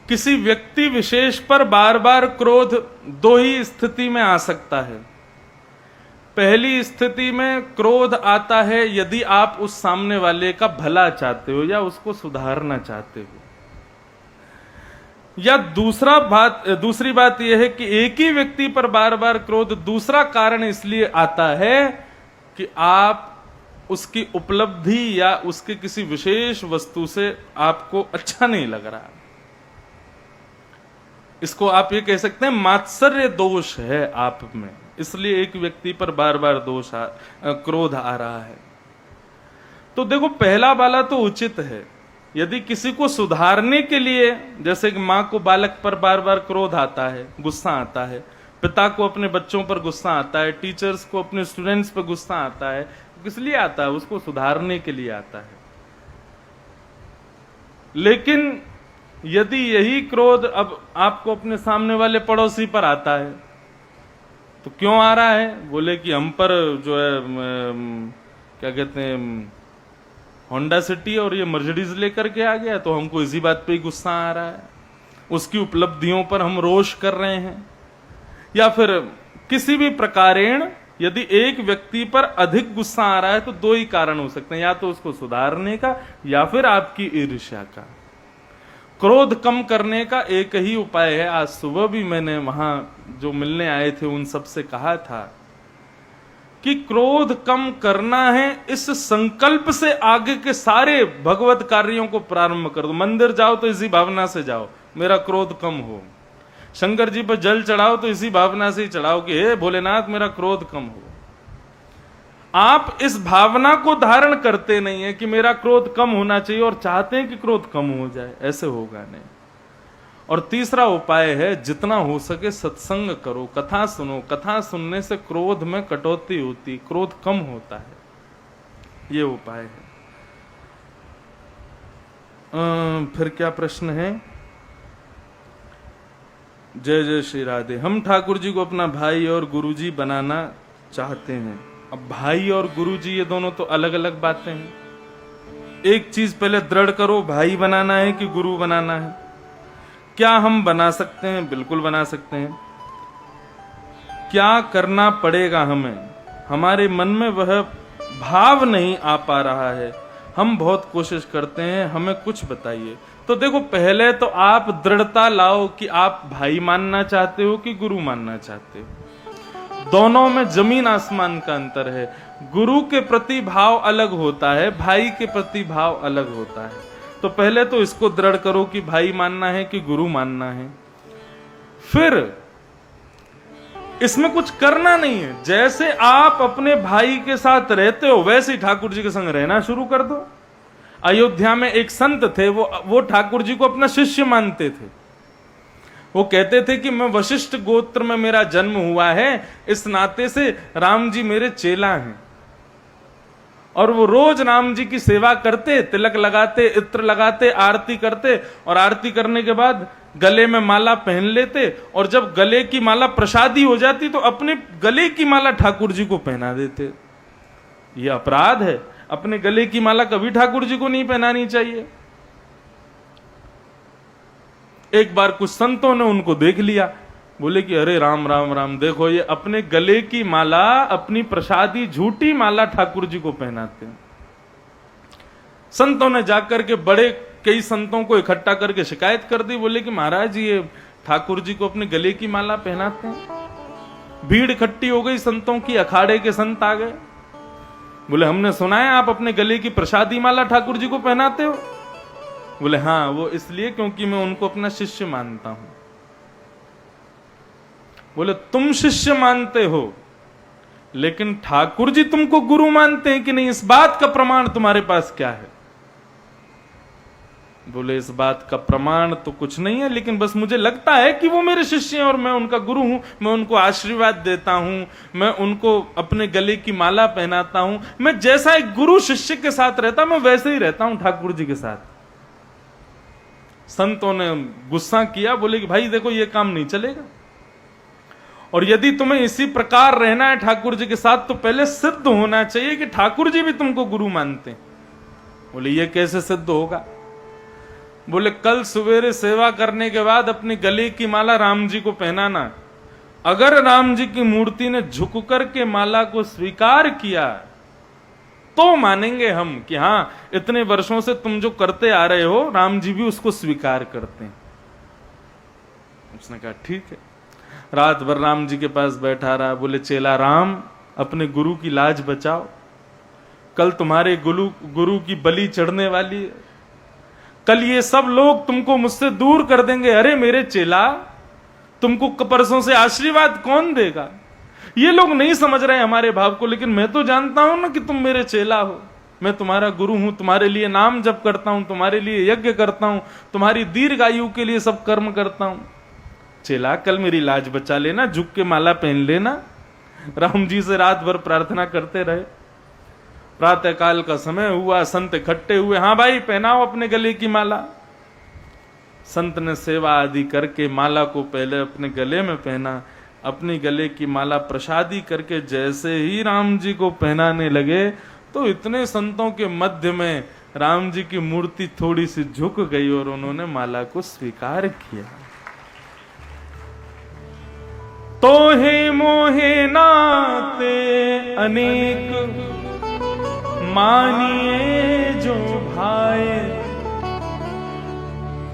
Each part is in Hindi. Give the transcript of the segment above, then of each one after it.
किसी व्यक्ति विशेष पर बार बार क्रोध दो ही स्थिति में आ सकता है। पहली स्थिति में क्रोध आता है यदि आप उस सामने वाले का भला चाहते हो या उसको सुधारना चाहते हो, या दूसरी बात यह है कि एक ही व्यक्ति पर बार बार क्रोध दूसरा कारण इसलिए आता है कि आप उसकी उपलब्धि या उसके किसी विशेष वस्तु से आपको अच्छा नहीं लग रहा। इसको आप ये कह सकते हैं मात्सर्य दोष है आप में, इसलिए एक व्यक्ति पर बार बार क्रोध आ रहा है। तो देखो, पहला वाला तो उचित है। यदि किसी को सुधारने के लिए, जैसे कि मां को बालक पर बार बार क्रोध आता है, गुस्सा आता है, पिता को अपने बच्चों पर गुस्सा आता है, टीचर्स को अपने स्टूडेंट्स पर गुस्सा आता है, किस लिए आता है? उसको सुधारने के लिए आता है। लेकिन यदि यही क्रोध अब आपको अपने सामने वाले पड़ोसी पर आता है, तो क्यों आ रहा है? बोले कि हम पर जो है क्या कहते हैं, होंडा सिटी और ये मर्सिडीज लेकर के आ गया, तो हमको इसी बात पे ही गुस्सा आ रहा है। उसकी उपलब्धियों पर हम रोष कर रहे हैं। या फिर किसी भी प्रकारेण यदि एक व्यक्ति पर अधिक गुस्सा आ रहा है तो दो ही कारण हो सकते हैं, या तो उसको सुधारने का या फिर आपकी ईर्ष्या का। क्रोध कम करने का एक ही उपाय है। आज सुबह भी मैंने वहां जो मिलने आए थे उन सबसे कहा था कि क्रोध कम करना है, इस संकल्प से आगे के सारे भगवत कार्यों को प्रारंभ कर दो। मंदिर जाओ तो इसी भावना से जाओ, मेरा क्रोध कम हो। शंकर जी पर जल चढ़ाओ तो इसी भावना से ही चढ़ाओ कि हे भोलेनाथ मेरा क्रोध कम हो। आप इस भावना को धारण करते नहीं है कि मेरा क्रोध कम होना चाहिए और चाहते हैं कि क्रोध कम हो जाए, ऐसे होगा नहीं। और तीसरा उपाय है, जितना हो सके सत्संग करो, कथा सुनो। कथा सुनने से क्रोध में कटौती होती, क्रोध कम होता है। ये उपाय है। फिर क्या प्रश्न है? जय जय श्री राधे। हम ठाकुर जी को अपना भाई और गुरुजी बनाना चाहते हैं। अब भाई और गुरुजी ये दोनों तो अलग अलग बातें हैं। एक चीज पहले दृढ़ करो, भाई बनाना है कि गुरु बनाना है। क्या हम बना सकते हैं? बिल्कुल बना सकते हैं। क्या करना पड़ेगा हमें? हमारे मन में वह भाव नहीं आ पा रहा है, हम बहुत कोशिश करते हैं, हमें कुछ बताइए। तो देखो, पहले तो आप दृढ़ता लाओ कि आप भाई मानना चाहते हो कि गुरु मानना चाहते हो। दोनों में जमीन आसमान का अंतर है। गुरु के प्रति भाव अलग होता है, भाई के प्रति भाव अलग होता है। तो पहले तो इसको दृढ़ करो कि भाई मानना है कि गुरु मानना है। फिर इसमें कुछ करना नहीं है। जैसे आप अपने भाई के साथ रहते हो वैसे ही ठाकुर जी के संग रहना शुरू कर दो। अयोध्या में एक संत थे, वो ठाकुर जी को अपना शिष्य मानते थे। वो कहते थे कि मैं वशिष्ठ गोत्र में मेरा जन्म हुआ है, इस नाते से राम जी मेरे चेला हैं। और वो रोज राम जी की सेवा करते, तिलक लगाते, इत्र लगाते, आरती करते, और आरती करने के बाद गले में माला पहन लेते, और जब गले की माला प्रसादी हो जाती तो अपने गले की माला ठाकुर जी को पहना देते। ये अपराध है। अपने गले की माला कभी ठाकुर जी को नहीं पहनानी चाहिए। एक बार कुछ संतों ने उनको देख लिया, बोले कि अरे राम राम राम, देखो ये अपने गले की माला, अपनी प्रसादी झूठी माला ठाकुर जी को पहनाते हैं। संतों ने जाकर के कई संतों को इकट्ठा करके शिकायत कर दी। बोले कि महाराज ये ठाकुर जी को अपने गले की माला पहनाते हैं। भीड़ इकट्ठी हो गई संतों की, अखाड़े के संत आ गए। बोले हमने सुना है आप अपने गले की प्रसादी माला ठाकुर जी को पहनाते हो। बोले हाँ, वो इसलिए क्योंकि मैं उनको अपना शिष्य मानता हूं। बोले तुम शिष्य मानते हो, लेकिन ठाकुर जी तुमको गुरु मानते हैं कि नहीं? इस बात का प्रमाण तुम्हारे पास क्या है? बोले इस बात का प्रमाण तो कुछ नहीं है, लेकिन बस मुझे लगता है कि वो मेरे शिष्य हैं और मैं उनका गुरु हूं। मैं उनको आशीर्वाद देता हूं, मैं उनको अपने गले की माला पहनाता हूं। मैं जैसा एक गुरु शिष्य के साथ रहता, मैं वैसे ही रहता हूं ठाकुर जी के साथ। संतों ने गुस्सा किया, बोले कि भाई देखो ये काम नहीं चलेगा, और यदि तुम्हें इसी प्रकार रहना है ठाकुर जी के साथ तो पहले सिद्ध होना चाहिए कि ठाकुर जी भी तुमको गुरु मानते हैं। बोले ये कैसे सिद्ध होगा? बोले कल सवेरे सेवा करने के बाद अपनी गले की माला राम जी को पहनाना। अगर राम जी की मूर्ति ने झुक करके माला को स्वीकार किया तो मानेंगे हम कि हाँ, इतने वर्षों से तुम जो करते आ रहे हो राम जी भी उसको स्वीकार करते हैं। उसने कहा ठीक है। रात भर राम जी के पास बैठा रहा। बोले चेला राम, अपने गुरु की लाज बचाओ, कल तुम्हारे गुरु की बलि चढ़ने वाली है, कल ये सब लोग तुमको मुझसे दूर कर देंगे। अरे मेरे चेला, तुमको परसों से आशीर्वाद कौन देगा? ये लोग नहीं समझ रहे हमारे भाव को, लेकिन मैं तो जानता हूं ना कि तुम मेरे चेला हो, मैं तुम्हारा गुरु हूं, तुम्हारे लिए नाम जप करता हूं, तुम्हारे लिए यज्ञ करता हूं, तुम्हारी दीर्घ आयु के लिए सब कर्म करता हूं। चेला कल मेरी लाज बचा लेना, झुक के माला पहन लेना। राम जी से रात भर प्रार्थना करते रहे। प्रातः काल का समय हुआ, संत इकट्ठे हुए। हाँ भाई, पहनाओ अपने गले की माला। संत ने सेवा आदि करके माला को पहले अपने गले में पहना। अपनी गले की माला प्रसादी करके जैसे ही राम जी को पहनाने लगे तो इतने संतों के मध्य में राम जी की मूर्ति थोड़ी सी झुक गई और उन्होंने माला को स्वीकार किया। तोहे मोहे नाते अनेक, मानिए जो भाई।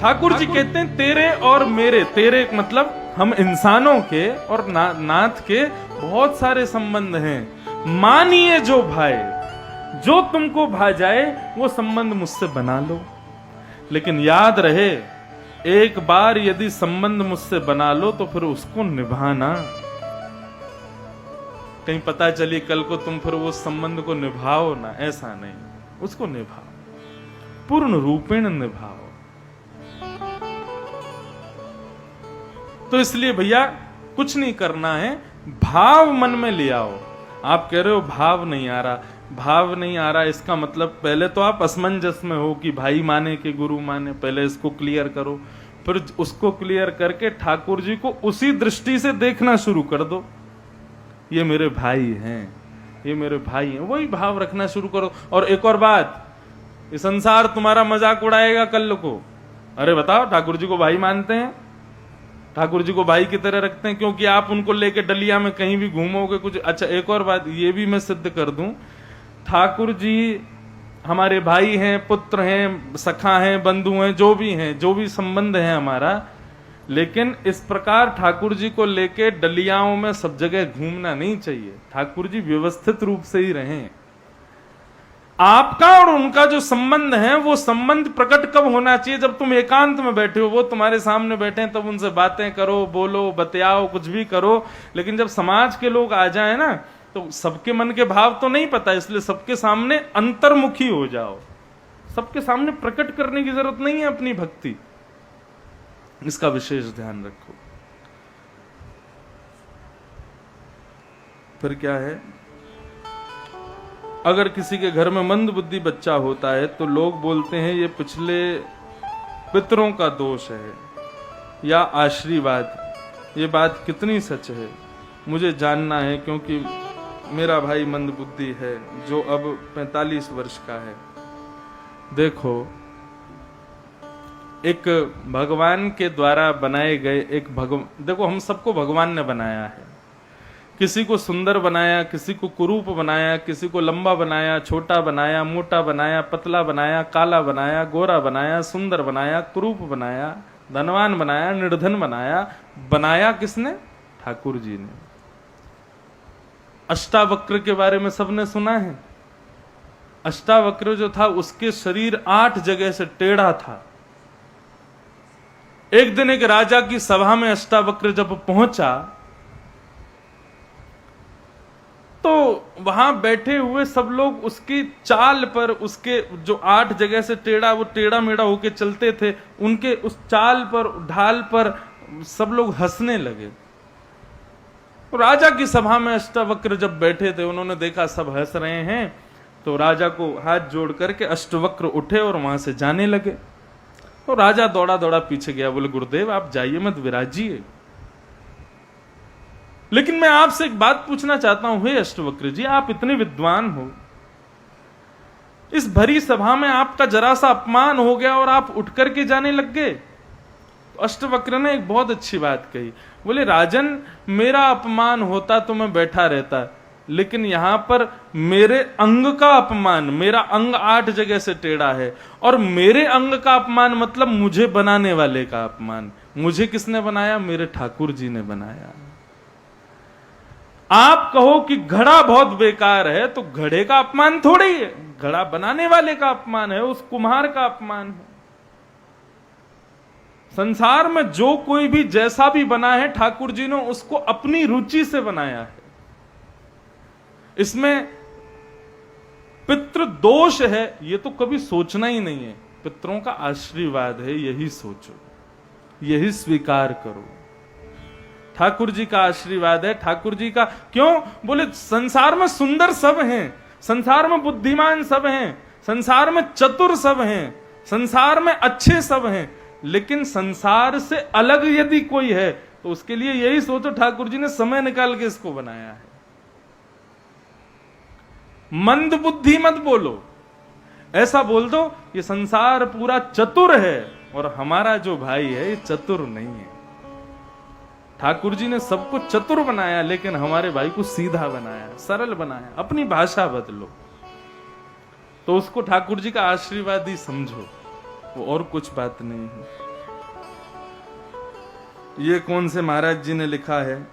ठाकुर जी कहते हैं तेरे और मेरे, तेरे मतलब हम इंसानों के और नाथ के बहुत सारे संबंध हैं। मानिए जो भाई, जो तुमको भा जाए वो संबंध मुझसे बना लो। लेकिन याद रहे, एक बार यदि संबंध मुझसे बना लो तो फिर उसको निभाना। कहीं पता चली कल को तुम फिर वो संबंध को निभाओ ना, ऐसा नहीं, उसको निभाओ, पूर्ण रूपेण निभाओ। तो इसलिए भैया कुछ नहीं करना है, भाव मन में ले आओ। आप कह रहे हो भाव नहीं आ रहा, भाव नहीं आ रहा, इसका मतलब पहले तो आप असमंजस में हो कि भाई माने कि गुरु माने, पहले इसको क्लियर करो। फिर उसको क्लियर करके ठाकुर जी को उसी दृष्टि से देखना शुरू कर दो। ये मेरे भाई हैं, ये मेरे भाई हैं, वही भाव रखना शुरू करो। और एक और बात, ये संसार तुम्हारा मजाक उड़ाएगा कल को। अरे बताओ, ठाकुर जी को भाई मानते हैं, ठाकुर जी को भाई की तरह रखते हैं, क्योंकि आप उनको लेके डलिया में कहीं भी घूमोगे कुछ। अच्छा, एक और बात ये भी मैं सिद्ध कर दूं, ठाकुर जी हमारे भाई हैं, पुत्र हैं, सखा हैं, बंधु हैं, जो भी संबंध है हमारा। लेकिन इस प्रकार ठाकुर जी को लेके डलियाओं में सब जगह घूमना नहीं चाहिए। ठाकुर जी व्यवस्थित रूप से ही रहें। आपका और उनका जो संबंध है वो संबंध प्रकट कब होना चाहिए? जब तुम एकांत में बैठे हो, वो तुम्हारे सामने बैठे हैं, तब उनसे बातें करो, बोलो, बतियाओ, कुछ भी करो। लेकिन जब समाज के लोग आ जाए ना, तो सबके मन के भाव तो नहीं पता, इसलिए सबके सामने अंतर्मुखी हो जाओ। सबके सामने प्रकट करने की जरूरत नहीं है अपनी भक्ति, इसका विशेष ध्यान रखो। फिर क्या है, अगर किसी के घर में मंद बुद्धि बच्चा होता है तो लोग बोलते हैं ये पिछले पितरों का दोष है या आशीर्वाद। ये बात कितनी सच है मुझे जानना है, क्योंकि मेरा भाई मंद बुद्धि है जो अब 45 वर्ष का है। देखो, एक भगवान के द्वारा बनाए गए देखो, हम सबको भगवान ने बनाया है। किसी को सुंदर बनाया, किसी को कुरूप बनाया, किसी को लंबा बनाया, छोटा बनाया, मोटा बनाया, पतला बनाया, काला बनाया, गोरा बनाया, सुंदर बनाया, कुरूप बनाया, धनवान बनाया, निर्धन बनाया। बनाया किसने? ठाकुर जी ने। अष्टावक्र के बारे में सबने सुना है। अष्टावक्र जो था उसके शरीर 8 जगह से टेढ़ा था। एक दिन एक राजा की सभा में अष्टावक्र जब पहुंचा तो वहां बैठे हुए सब लोग उसकी चाल पर, उसके जो 8 जगह से टेढ़ा, वो टेढ़ा मेढ़ा होके चलते थे, उनके उस चाल पर, ढाल पर सब लोग हंसने लगे। राजा की सभा में अष्टावक्र जब बैठे थे, उन्होंने देखा सब हंस रहे हैं, तो राजा को हाथ जोड़ करके अष्टावक्र उठे और वहां से जाने लगे। तो राजा दौड़ा दौड़ा पीछे गया, बोले गुरुदेव आप जाइए मत, विराजिए। लेकिन मैं आपसे एक बात पूछना चाहता हूं, हे अष्टावक्र जी, आप इतने विद्वान हो, इस भरी सभा में आपका जरा सा अपमान हो गया और आप उठ करके जाने लग गए। तो अष्टवक्र ने एक बहुत अच्छी बात कही, बोले राजन मेरा अपमान होता तो मैं बैठा रहता, लेकिन यहां पर मेरे अंग का अपमान, मेरा अंग 8 जगह से टेढ़ा है, और मेरे अंग का अपमान मतलब मुझे बनाने वाले का अपमान। मुझे किसने बनाया? मेरे ठाकुर जी ने बनाया। आप कहो कि घड़ा बहुत बेकार है, तो घड़े का अपमान थोड़ा ही है, घड़ा बनाने वाले का अपमान है, उस कुम्हार का अपमान है। संसार में जो कोई भी जैसा भी बना है, ठाकुर जी ने उसको अपनी रुचि से बनाया है। इसमें पितृ दोष है ये तो कभी सोचना ही नहीं है। पितरों का आशीर्वाद है, यही सोचो, यही स्वीकार करो। ठाकुर जी का आशीर्वाद है, ठाकुर जी का क्यों? बोले संसार में सुंदर सब हैं, संसार में बुद्धिमान सब हैं, संसार में चतुर सब हैं, संसार में अच्छे सब हैं, लेकिन संसार से अलग यदि कोई है तो उसके लिए यही सोचो ठाकुर जी ने समय निकाल के इसको बनाया है। मंद बुद्धि मत बोलो, ऐसा बोल दो ये संसार पूरा चतुर है और हमारा जो भाई है ये चतुर नहीं है। ठाकुर जी ने सबको चतुर बनाया, लेकिन हमारे भाई को सीधा बनाया, सरल बनाया। अपनी भाषा बदलो तो उसको ठाकुर जी का आशीर्वाद ही समझो, वो और कुछ बात नहीं है। ये कौन से महाराज जी ने लिखा है?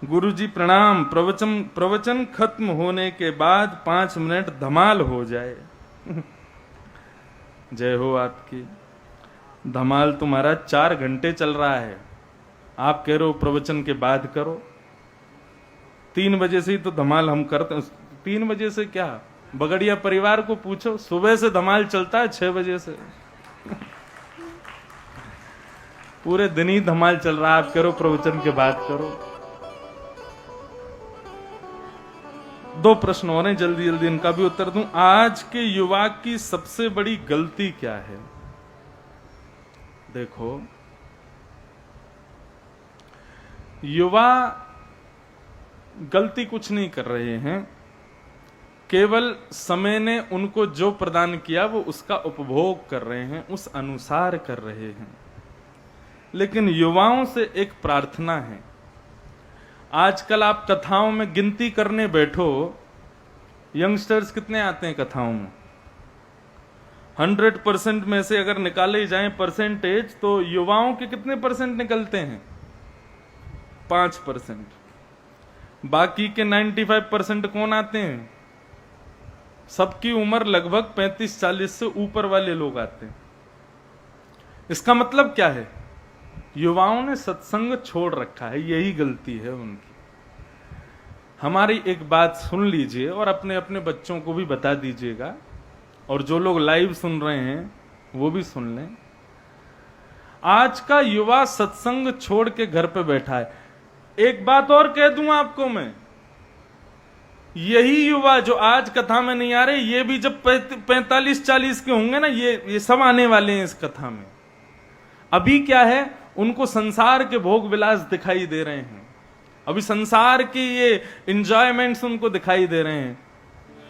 गुरु जी प्रणाम, प्रवचन खत्म होने के बाद 5 मिनट धमाल हो जाए। जय हो आपकी। धमाल तुम्हारा 4 घंटे चल रहा है, आप कह रहे हो प्रवचन के बाद करो। 3 बजे से ही तो धमाल हम करते हैं। 3 बजे से क्या, बगड़िया परिवार को पूछो, सुबह से धमाल चलता है 6 बजे से। पूरे दिन ही धमाल चल रहा है, आप करो प्रवचन के बाद करो। 2 प्रश्न और हैं, जल्दी जल्दी इनका भी उत्तर दूं। आज के युवा की सबसे बड़ी गलती क्या है? देखो, युवा गलती कुछ नहीं कर रहे हैं, केवल समय ने उनको जो प्रदान किया वो उसका उपभोग कर रहे हैं, उस अनुसार कर रहे हैं। लेकिन युवाओं से एक प्रार्थना है। आजकल आप कथाओं में गिनती करने बैठो, यंगस्टर्स कितने आते हैं कथाओं में? 100% में से अगर निकाले जाएं परसेंटेज, तो युवाओं के कितने परसेंट निकलते हैं? 5%। बाकी के 95% कौन आते हैं? सबकी उम्र लगभग 35-40 से ऊपर वाले लोग आते हैं। इसका मतलब क्या है? युवाओं ने सत्संग छोड़ रखा है, यही गलती है उनकी। हमारी एक बात सुन लीजिए और अपने अपने बच्चों को भी बता दीजिएगा, और जो लोग लाइव सुन रहे हैं वो भी सुन लें। आज का युवा सत्संग छोड़ के घर पे बैठा है। एक बात और कह दूं आपको मैं, यही युवा जो आज कथा में नहीं आ रहे, ये भी जब 45-40 के होंगे ना, ये सब आने वाले हैं इस कथा में। अभी क्या है, उनको संसार के भोग विलास दिखाई दे रहे हैं, अभी संसार की ये एंजॉयमेंट्स उनको दिखाई दे रहे हैं।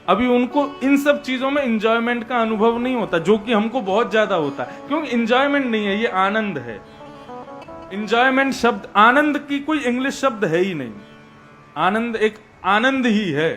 अभी उनको इन सब चीजों में एंजॉयमेंट का अनुभव नहीं होता, जो कि हमको बहुत ज्यादा होता है। क्योंकि एंजॉयमेंट नहीं है, ये आनंद है। एंजॉयमेंट शब्द, आनंद की कोई इंग्लिश शब्द है ही नहीं। आनंद एक आनंद ही है।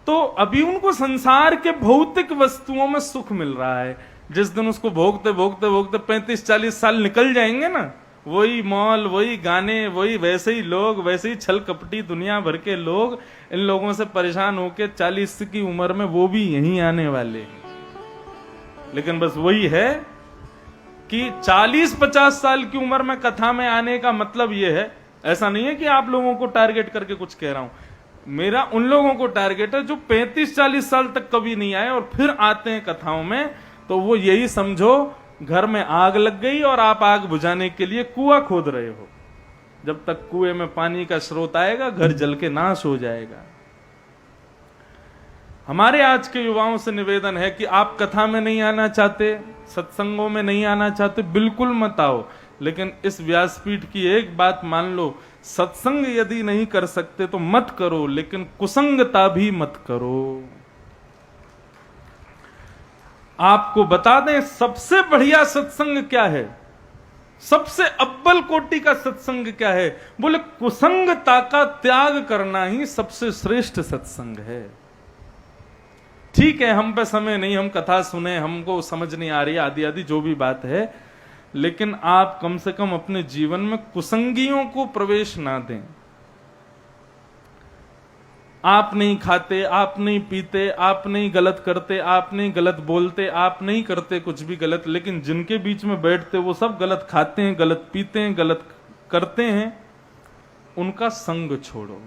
तो अभी उनको संसार के भौतिक वस्तुओं में सुख मिल रहा है। जिस दिन उसको भोगते भोगते भोगते 35-40 साल निकल जाएंगे ना, वही मॉल, वही गाने, वही वैसे ही लोग, वैसे ही छल कपटी दुनिया भर के लोग, इन लोगों से परेशान होके 40 की उम्र में वो भी यहीं आने वाले हैं। लेकिन बस वही है कि 40-50 साल की उम्र में कथा में आने का मतलब ये है, ऐसा नहीं है कि आप लोगों को टारगेट करके कुछ कह रहा हूं। मेरा उन लोगों को टारगेट है जो 35-40 साल तक कभी नहीं आए और फिर आते हैं कथाओं में। तो वो यही समझो, घर में आग लग गई और आप आग बुझाने के लिए कुआं खोद रहे हो। जब तक कुएं में पानी का स्रोत आएगा, घर जल के नाश हो जाएगा। हमारे आज के युवाओं से निवेदन है कि आप कथा में नहीं आना चाहते, सत्संगों में नहीं आना चाहते, बिल्कुल मत आओ। लेकिन इस व्यासपीठ की एक बात मान लो, सत्संग यदि नहीं कर सकते तो मत करो, लेकिन कुसंगता भी मत करो। आपको बता दें सबसे बढ़िया सत्संग क्या है, सबसे अव्वल कोटि का सत्संग क्या है? बोले कुसंगता का त्याग करना ही सबसे श्रेष्ठ सत्संग है। ठीक है, हम पे समय नहीं, हम कथा सुने, हमको समझ नहीं आ रही, आदि आदि जो भी बात है, लेकिन आप कम से कम अपने जीवन में कुसंगियों को प्रवेश ना दें। आप नहीं खाते, आप नहीं पीते, आप नहीं गलत करते, आप नहीं गलत बोलते, आप नहीं करते कुछ भी गलत, लेकिन जिनके बीच में बैठते वो सब गलत खाते हैं, गलत पीते हैं, गलत करते हैं, उनका संग छोड़ो।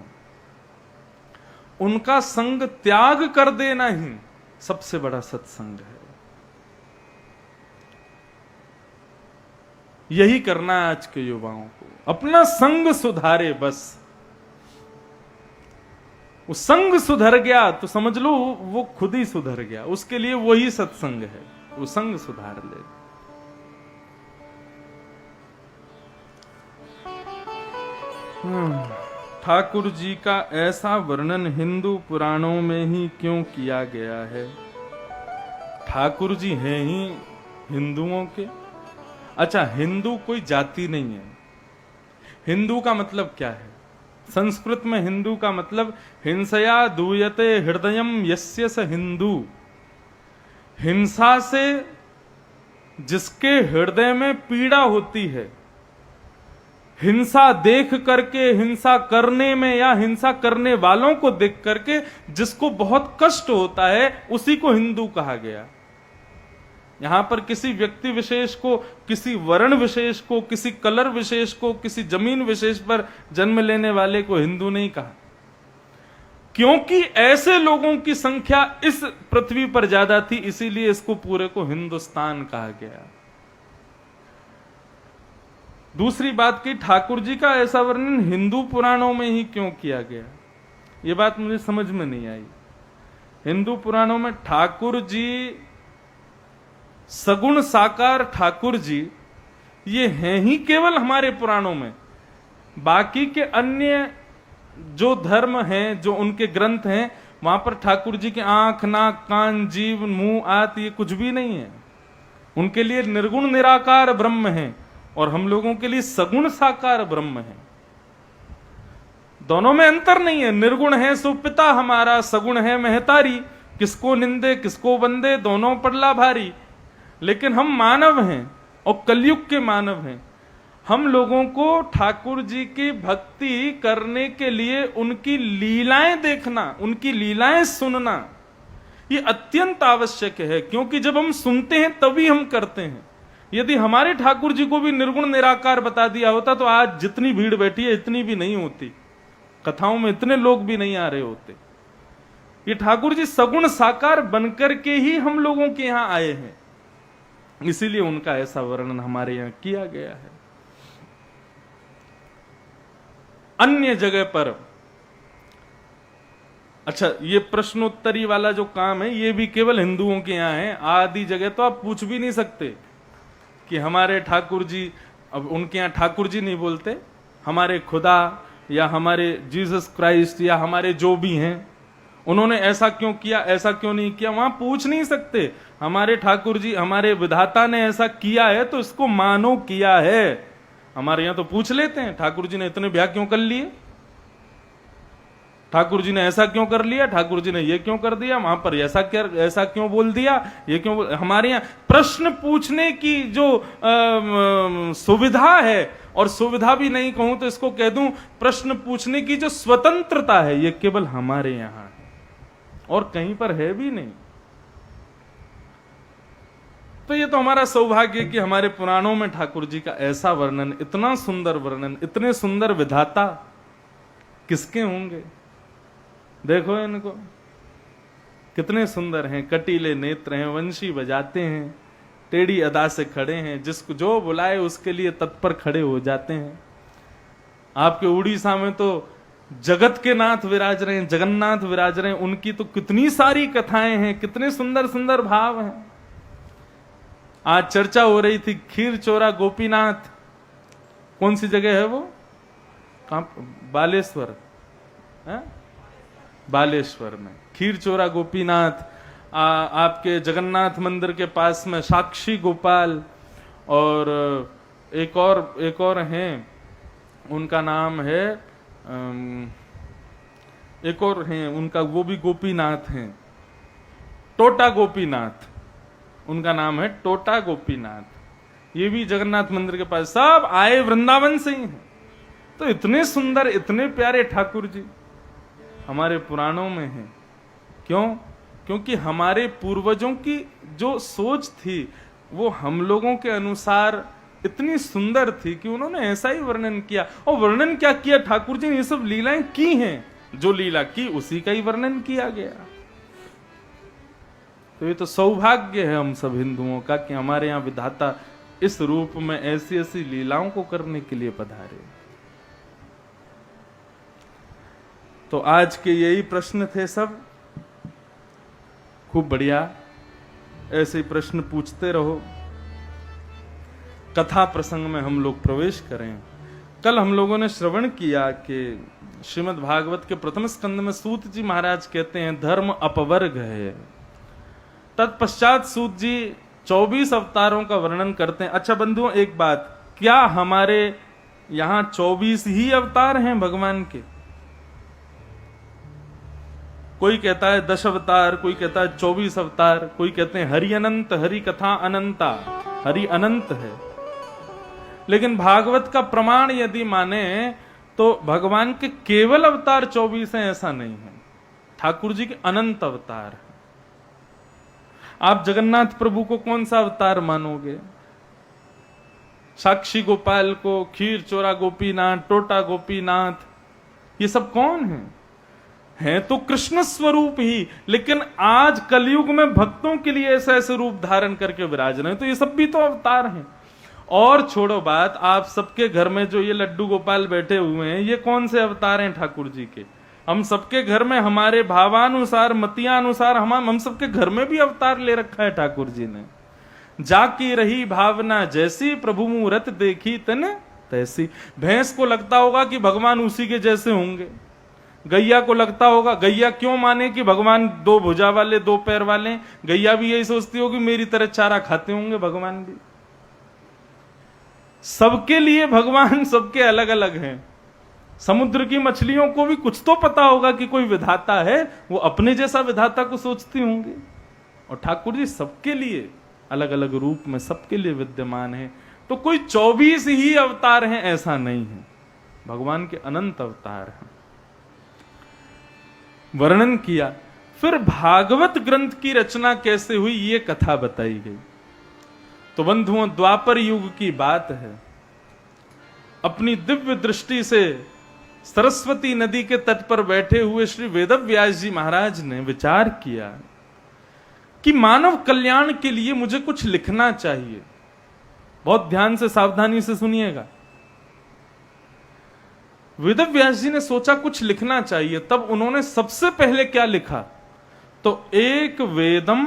उनका संग त्याग कर देना ही सबसे बड़ा सत्संग है। यही करना है आज के युवाओं को, अपना संग सुधारे। बस वो संग सुधर गया तो समझ लो वो खुद ही सुधर गया, उसके लिए वही सत्संग है, वो संग सुधार ले। ठाकुर जी का ऐसा वर्णन हिंदू पुराणों में ही क्यों किया गया है? ठाकुर जी हैं ही हिंदुओं के। अच्छा, हिंदू कोई जाति नहीं है। हिंदू का मतलब क्या है? संस्कृत में हिंदू का मतलब हिंसया दूयते हृदयम यस्य स हिंदू। हिंसा से जिसके हृदय में पीड़ा होती है, हिंसा देख करके, हिंसा करने में या हिंसा करने वालों को देख करके जिसको बहुत कष्ट होता है, उसी को हिंदू कहा गया। यहां पर किसी व्यक्ति विशेष को, किसी वर्ण विशेष को, किसी कलर विशेष को, किसी जमीन विशेष पर जन्म लेने वाले को हिंदू नहीं कहा, क्योंकि ऐसे लोगों की संख्या इस पृथ्वी पर ज्यादा थी, इसीलिए इसको पूरे को हिंदुस्तान कहा गया। दूसरी बात की, ठाकुर जी का ऐसा वर्णन हिंदू पुराणों में ही क्यों किया गया? यह बात मुझे समझ में नहीं आई। हिंदू पुराणों में ठाकुर जी, सगुण साकार ठाकुर जी, ये हैं ही केवल हमारे पुराणों में। बाकी के अन्य जो धर्म हैं, जो उनके ग्रंथ हैं, वहां पर ठाकुर जी के आंख, नाक, कान, जीव, मुंह, आत ये कुछ भी नहीं है। उनके लिए निर्गुण निराकार ब्रह्म है और हम लोगों के लिए सगुण साकार ब्रह्म है। दोनों में अंतर नहीं है। निर्गुण है सो पिता हमारा, सगुण है महतारी, किसको निंदे किसको वंदे, दोनों पड़ला भारी। लेकिन हम मानव हैं और कलयुग के मानव हैं। हम लोगों को ठाकुर जी की भक्ति करने के लिए उनकी लीलाएं देखना, उनकी लीलाएं सुनना, ये अत्यंत आवश्यक है, क्योंकि जब हम सुनते हैं तभी हम करते हैं। यदि हमारे ठाकुर जी को भी निर्गुण निराकार बता दिया होता तो आज जितनी भीड़ बैठी है इतनी भी नहीं होती, कथाओं में इतने लोग भी नहीं आ रहे होते। ये ठाकुर जी सगुण साकार बनकर के ही हम लोगों के यहां आए हैं, इसीलिए उनका ऐसा वर्णन हमारे यहां किया गया है। अन्य जगह पर, अच्छा, ये प्रश्नोत्तरी वाला जो काम है ये भी केवल हिंदुओं के यहां है। आदि जगह तो आप पूछ भी नहीं सकते कि हमारे ठाकुर जी, अब उनके यहां ठाकुर जी नहीं बोलते, हमारे खुदा या हमारे जीसस क्राइस्ट या हमारे जो भी हैं, उन्होंने ऐसा क्यों किया, ऐसा क्यों नहीं किया, वहां पूछ नहीं सकते। हमारे ठाकुर जी, हमारे विधाता ने ऐसा किया है तो इसको मानो किया है। हमारे यहां तो पूछ लेते हैं, ठाकुर जी ने इतने ब्याह क्यों कर लिए, ठाकुर जी ने ऐसा क्यों कर लिया, ठाकुर जी ने ये क्यों कर दिया, वहां पर ऐसा क्यों बोल दिया, ये क्यों हमारे यहाँ प्रश्न पूछने की जो सुविधा है, और सुविधा भी नहीं कहूं तो इसको कह दूं, प्रश्न पूछने की जो स्वतंत्रता है, ये केवल हमारे यहां है और कहीं पर है भी नहीं। तो ये तो हमारा सौभाग्य है कि हमारे पुराणों में ठाकुर जी का ऐसा वर्णन, इतना सुंदर वर्णन, इतने सुंदर विधाता किसके होंगे। देखो इनको, कितने सुंदर हैं, कटीले नेत्र हैं, वंशी बजाते हैं, टेढ़ी अदा से खड़े हैं, जिसको जो बुलाए उसके लिए तत्पर खड़े हो जाते हैं। आपके उड़ीसा में तो जगत के नाथ विराज रहे हैं, जगन्नाथ विराज रहे हैं, उनकी तो कितनी सारी कथाएं हैं, कितने सुंदर सुंदर भाव हैं। आज चर्चा हो रही थी खीर चोरा गोपीनाथ, कौन सी जगह है वो, कहां, बालेश्वर है? बालेश्वर में खीर चोरा गोपीनाथ, आपके जगन्नाथ मंदिर के पास में साक्षी गोपाल, और एक और हैं, उनका नाम है एक और हैं उनका, वो भी गोपीनाथ हैं, टोटा गोपीनाथ, उनका नाम है टोटा गोपीनाथ। ये भी जगन्नाथ मंदिर के पास, सब आए वृंदावन से ही हैं। तो इतने सुंदर, इतने प्यारे ठाकुर जी हमारे पुराणों में हैं। क्यों? क्योंकि हमारे पूर्वजों की जो सोच थी वो हम लोगों के अनुसार इतनी सुंदर थी कि उन्होंने ऐसा ही वर्णन किया। और वर्णन क्या किया ठाकुर जी ने? ये सब लीलाएं की हैं, जो लीला की उसी का ही वर्णन किया गया। तो ये तो सौभाग्य है हम सब हिंदुओं का कि हमारे यहाँ विधाता इस रूप में ऐसी ऐसी लीलाओं को करने के लिए पधारे। तो आज के यही प्रश्न थे सब। खूब बढ़िया, ऐसे ही प्रश्न पूछते रहो। कथा प्रसंग में हम लोग प्रवेश करें। कल हम लोगों ने श्रवण किया कि श्रीमद् भागवत के प्रथम स्कंद में सूत जी महाराज कहते हैं धर्म अपवर्ग है। तत्पश्चात सूत जी 24 अवतारों का वर्णन करते हैं। अच्छा बंधुओं, एक बात, क्या हमारे यहां 24 ही अवतार हैं भगवान के? कोई कहता है 10 अवतार, कोई कहता है 24 अवतार, कोई कहते हैं हरि अनंत, हरि कथा अनंता, हरि अनंत है। लेकिन भागवत का प्रमाण यदि माने तो भगवान के केवल अवतार 24 हैं ऐसा नहीं है, ठाकुर जी के अनंत अवतार हैं। आप जगन्नाथ प्रभु को कौन सा अवतार मानोगे? साक्षी गोपाल को, खीर चोरा गोपीनाथ, टोटा गोपीनाथ, ये सब कौन हैं तो कृष्ण स्वरूप ही, लेकिन आज कलयुग में भक्तों के लिए ऐसे ऐसे रूप धारण करके विराज रहे हैं। तो ये सब भी तो अवतार हैं। और छोड़ो बात, आप सबके घर में जो ये लड्डू गोपाल बैठे हुए हैं, ये कौन से अवतार हैं ठाकुर जी के? हम सबके घर में हमारे भावानुसार, मतियानुसार हम सबके घर में भी अवतार ले रखा है ठाकुर जी ने। जाकी रही भावना जैसी, प्रभु मूरत देखी तन तैसी। भैंस को लगता होगा कि भगवान उसी के जैसे होंगे, गैया को लगता होगा, गैया क्यों माने कि भगवान 2 भुजा वाले, 2 पैर वाले, गैया भी यही सोचती होगी मेरी तरह चारा खाते होंगे भगवान भी। सबके लिए भगवान सबके अलग अलग हैं। समुद्र की मछलियों को भी कुछ तो पता होगा कि कोई विधाता है, वो अपने जैसा विधाता को सोचती होंगी। और ठाकुर जी सबके लिए अलग अलग रूप में सबके लिए विद्यमान है। तो कोई 24 ही अवतार हैं ऐसा नहीं है, भगवान के अनंत अवतार हैं। वर्णन किया। फिर भागवत ग्रंथ की रचना कैसे हुई ये कथा बताई गई। तो बंधुओं, द्वापर युग की बात है। अपनी दिव्य दृष्टि से सरस्वती नदी के तट पर बैठे हुए श्री वेदव्यास जी महाराज ने विचार किया कि मानव कल्याण के लिए मुझे कुछ लिखना चाहिए। बहुत ध्यान से, सावधानी से सुनिएगा। वेदव्यास जी ने सोचा कुछ लिखना चाहिए। तब उन्होंने सबसे पहले क्या लिखा? तो एक वेदम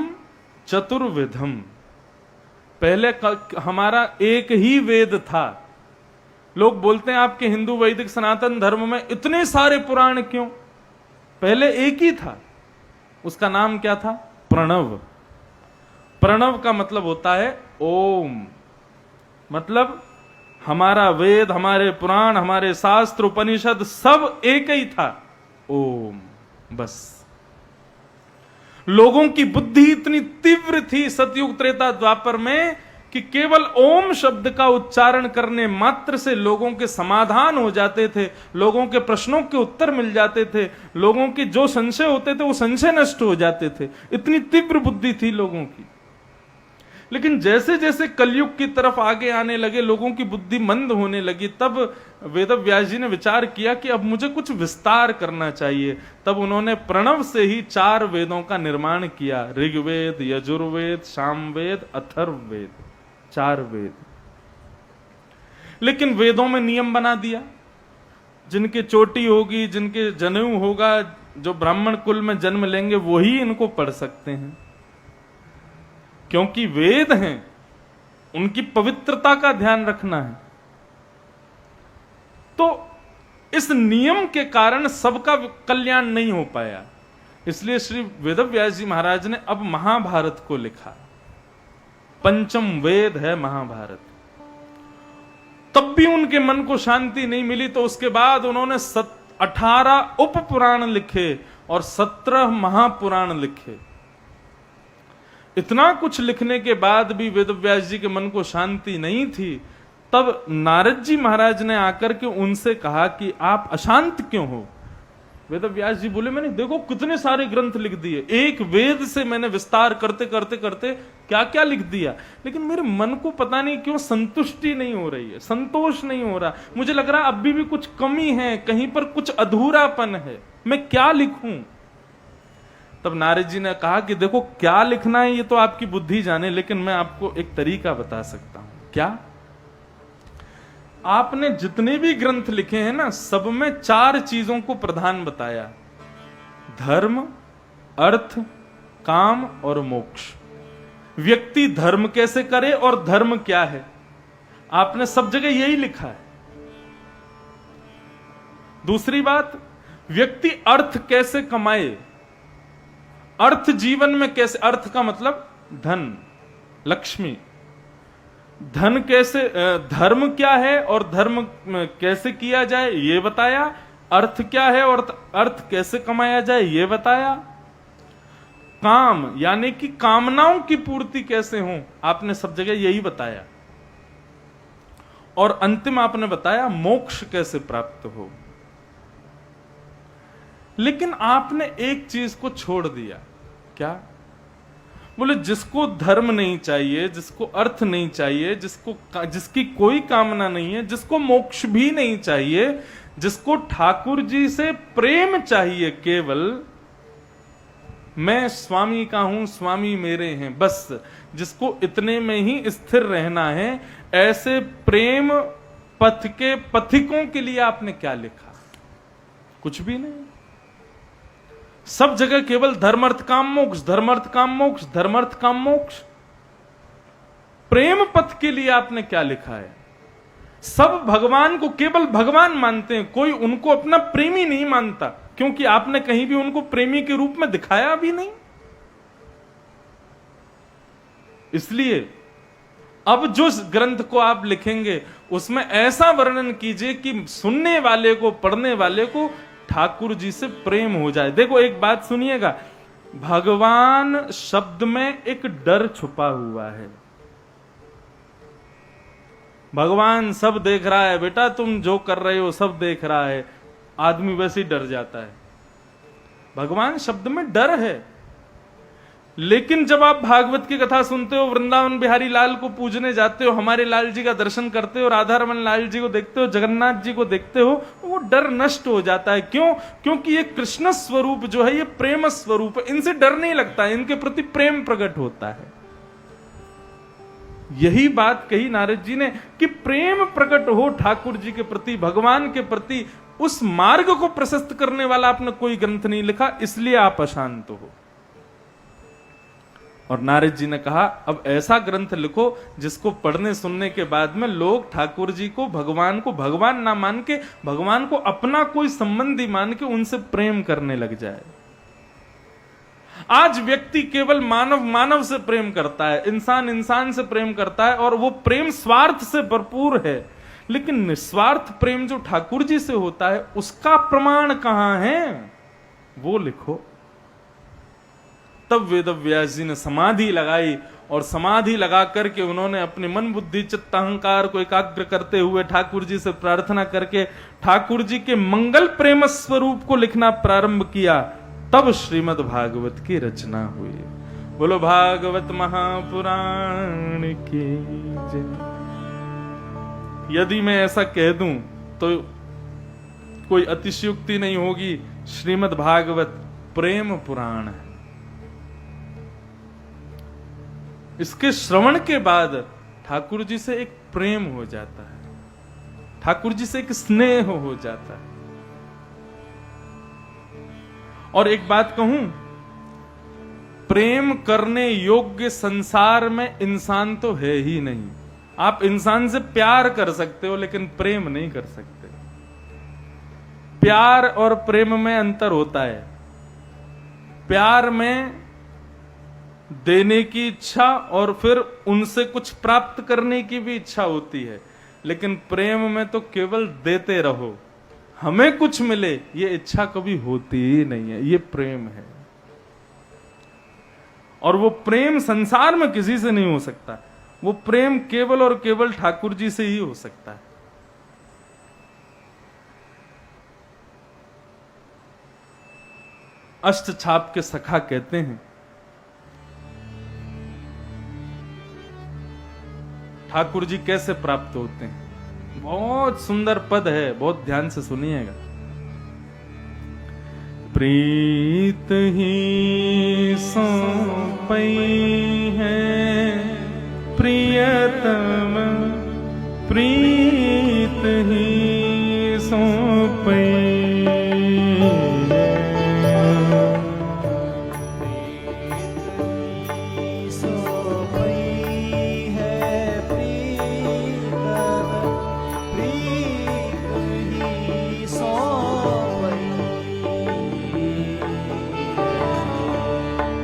चतुर्विधम। पहले हमारा एक ही वेद था। लोग बोलते हैं आपके हिंदू वैदिक सनातन धर्म में इतने सारे पुराण क्यों? पहले एक ही था, उसका नाम क्या था? प्रणव। प्रणव का मतलब होता है ओम। मतलब हमारा वेद, हमारे पुराण, हमारे शास्त्र, उपनिषद सब एक ही था, ओम। बस लोगों की बुद्धि इतनी तीव्र थी सतयुग त्रेता द्वापर में कि केवल ओम शब्द का उच्चारण करने मात्र से लोगों के समाधान हो जाते थे, लोगों के प्रश्नों के उत्तर मिल जाते थे, लोगों के जो संशय होते थे वो संशय नष्ट हो जाते थे। इतनी तीव्र बुद्धि थी लोगों की। लेकिन जैसे जैसे कलयुग की तरफ आगे आने लगे, लोगों की बुद्धि मंद होने लगी, तब वेदव्यास जी ने विचार किया कि अब मुझे कुछ विस्तार करना चाहिए। तब उन्होंने प्रणव से ही 4 वेदों का निर्माण किया। ऋग्वेद, यजुर्वेद, सामवेद, अथर्ववेद, 4 वेद। लेकिन वेदों में नियम बना दिया, जिनके चोटी होगी, जिनके जनेऊ होगा, जो ब्राह्मण कुल में जन्म लेंगे वही इनको पढ़ सकते हैं, क्योंकि वेद हैं, उनकी पवित्रता का ध्यान रखना है। तो इस नियम के कारण सबका कल्याण नहीं हो पाया। इसलिए श्री वेदव्यास जी महाराज ने अब महाभारत को लिखा। पंचम वेद है महाभारत। तब भी उनके मन को शांति नहीं मिली, तो उसके बाद उन्होंने 18 उप पुराण लिखे और 17 महापुराण लिखे। इतना कुछ लिखने के बाद भी वेदव्यास जी के मन को शांति नहीं थी। तब नारद जी महाराज ने आकर के उनसे कहा कि आप अशांत क्यों हो? वेदव्यास जी बोले, मैंने देखो कितने सारे ग्रंथ लिख दिए, एक वेद से मैंने विस्तार करते करते करते क्या क्या लिख दिया, लेकिन मेरे मन को पता नहीं क्यों संतुष्टि नहीं हो रही है, संतोष नहीं हो रहा। मुझे लग रहा अभी भी कुछ कमी है, कहीं पर कुछ अधूरापन है, मैं क्या लिखूं? तब नारद जी ने कहा कि देखो क्या लिखना है ये तो आपकी बुद्धि जाने, लेकिन मैं आपको एक तरीका बता सकता हूं। क्या? आपने जितने भी ग्रंथ लिखे हैं ना, सब में 4 चीजों को प्रधान बताया, धर्म, अर्थ, काम और मोक्ष। व्यक्ति धर्म कैसे करे और धर्म क्या है, आपने सब जगह यही लिखा है। दूसरी बात, व्यक्ति अर्थ कैसे कमाए, अर्थ जीवन में कैसे, अर्थ का मतलब धन, लक्ष्मी, धन कैसे, धर्म क्या है और धर्म कैसे किया जाए ये बताया, अर्थ क्या है और अर्थ कैसे कमाया जाए ये बताया, काम यानी कि कामनाओं की पूर्ति कैसे हो, आपने सब जगह यही बताया, और अंतिम आपने बताया मोक्ष कैसे प्राप्त हो। लेकिन आपने एक चीज को छोड़ दिया। क्या? बोले जिसको धर्म नहीं चाहिए, जिसको अर्थ नहीं चाहिए, जिसकी कोई कामना नहीं है, जिसको मोक्ष भी नहीं चाहिए, जिसको ठाकुर जी से प्रेम चाहिए, केवल मैं स्वामी का हूं, स्वामी मेरे हैं, बस जिसको इतने में ही स्थिर रहना है, ऐसे प्रेम पथ के पथिकों के लिए आपने क्या लिखा? कुछ भी नहीं। सब जगह केवल धर्मार्थ काम मोक्ष, धर्मार्थ काम मोक्ष, धर्मार्थ काम मोक्ष। प्रेम पथ के लिए आपने क्या लिखा है? सब भगवान को केवल भगवान मानते हैं, कोई उनको अपना प्रेमी नहीं मानता, क्योंकि आपने कहीं भी उनको प्रेमी के रूप में दिखाया भी नहीं। इसलिए अब जो ग्रंथ को आप लिखेंगे उसमें ऐसा वर्णन कीजिए कि सुनने वाले को, पढ़ने वाले को ठाकुर जी से प्रेम हो जाए। देखो एक बात सुनिएगा, भगवान शब्द में एक डर छुपा हुआ है। भगवान सब देख रहा है, बेटा तुम जो कर रहे हो सब देख रहा है, आदमी वैसे ही डर जाता है। भगवान शब्द में डर है। लेकिन जब आप भागवत की कथा सुनते हो, वृंदावन बिहारी लाल को पूजने जाते हो, हमारे लाल जी का दर्शन करते हो, राधा रमन लाल जी को देखते हो, जगन्नाथ जी को देखते हो, वो डर नष्ट हो जाता है। क्यों? क्योंकि ये कृष्ण स्वरूप जो है ये प्रेम स्वरूप है, इनसे डर नहीं लगता है, इनके प्रति प्रेम प्रकट होता है। यही बात कही नारद जी ने कि प्रेम प्रकट हो ठाकुर जी के प्रति, भगवान के प्रति, उस मार्ग को प्रशस्त करने वाला आपने कोई ग्रंथ नहीं लिखा, इसलिए आप अशांत हो। और नारद जी ने कहा अब ऐसा ग्रंथ लिखो जिसको पढ़ने सुनने के बाद में लोग ठाकुर जी को भगवान ना मान के, भगवान को अपना कोई संबंधी मान के उनसे प्रेम करने लग जाए। आज व्यक्ति केवल मानव से प्रेम करता है, इंसान से प्रेम करता है, और वो प्रेम स्वार्थ से भरपूर है। लेकिन निस्वार्थ प्रेम जो ठाकुर जी से होता है उसका प्रमाण कहां है, वो लिखो। तब वेदव्यास जी ने समाधि लगाई, और समाधि लगा करके उन्होंने अपने मन बुद्धि चित्त अहंकार को एकाग्र करते हुए ठाकुर जी से प्रार्थना करके ठाकुर जी के मंगल प्रेम स्वरूप को लिखना प्रारंभ किया। तब श्रीमद् भागवत की रचना हुई। बोलो भागवत महापुराण की जय। यदि मैं ऐसा कह दूं तो कोई अतिशयोक्ति नहीं होगी, श्रीमद् भागवत प्रेम पुराण है। इसके श्रवण के बाद ठाकुर जी से एक प्रेम हो जाता है, ठाकुर जी से एक स्नेह हो जाता है। और एक बात कहूं, प्रेम करने योग्य संसार में इंसान तो है ही नहीं। आप इंसान से प्यार कर सकते हो लेकिन प्रेम नहीं कर सकते। प्यार और प्रेम में अंतर होता है। प्यार में देने की इच्छा और फिर उनसे कुछ प्राप्त करने की भी इच्छा होती है, लेकिन प्रेम में तो केवल देते रहो, हमें कुछ मिले ये इच्छा कभी होती ही नहीं है। ये प्रेम है, और वो प्रेम संसार में किसी से नहीं हो सकता। वो प्रेम केवल और केवल ठाकुर जी से ही हो सकता है। अष्टछाप के सखा कहते हैं, ठाकुर जी कैसे प्राप्त होते हैं। बहुत सुंदर पद है, बहुत ध्यान से सुनिएगा। प्रीत ही सौंपई है प्रियतम, प्रीत ही सौंपई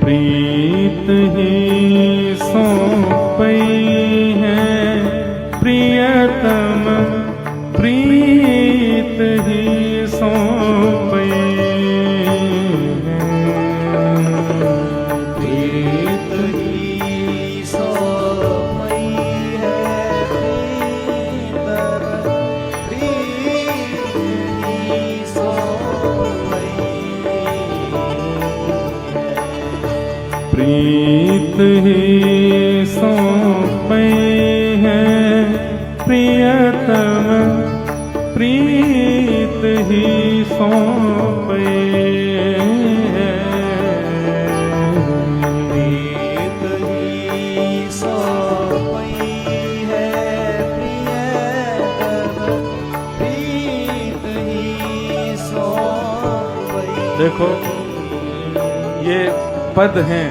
प्रीत ही सौंपई है प्रियतम, प्रीत ही सौंपई है, प्रीत ही सौंपई है प्रियतम, प्रीत ही सौंपई, प्रीत ही सौंपई है प्रियतम, प्रीत ही सौंपई है, प्रीत ही सौंपई है प्रियतम, प्रीत ही सौंपई। देखो ये पद हैं,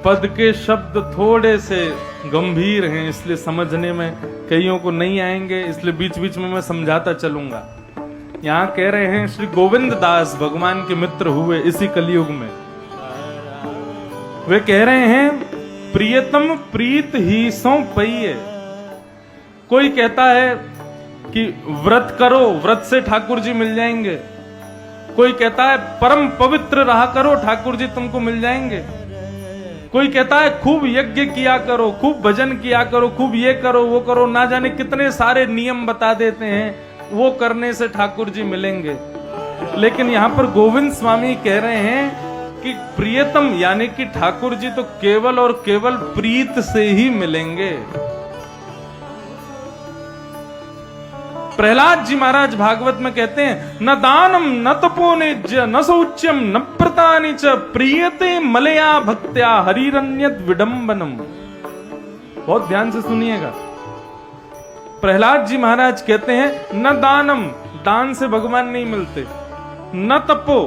पद के शब्द थोड़े से गंभीर हैं, इसलिए समझने में कईयों को नहीं आएंगे, इसलिए बीच बीच में मैं समझाता चलूंगा। यहाँ कह रहे हैं श्री गोविंद दास भगवान के मित्र हुए इसी कलयुग में। वे कह रहे हैं प्रियतम प्रीत ही सौंपई। कोई कहता है कि व्रत करो, व्रत से ठाकुर जी मिल जाएंगे। कोई कहता है परम पवित्र रहा करो, ठाकुर जी तुमको मिल जाएंगे। कोई कहता है खूब यज्ञ किया करो, खूब भजन किया करो, खूब ये करो वो करो, ना जाने कितने सारे नियम बता देते हैं, वो करने से ठाकुर जी मिलेंगे। लेकिन यहाँ पर गोविंद स्वामी कह रहे हैं कि प्रियतम यानी कि ठाकुर जी तो केवल और केवल प्रीत से ही मिलेंगे। प्रहलाद जी महाराज भागवत में कहते हैं न दानम न तपो निज्य न शौच्यम न प्रतानि च प्रियते मलया भक्त्या हरिरन्यत विडंबनम। बहुत ध्यान से सुनिएगा। प्रहलाद जी महाराज कहते हैं न दानम, दान से भगवान नहीं मिलते, न तपो,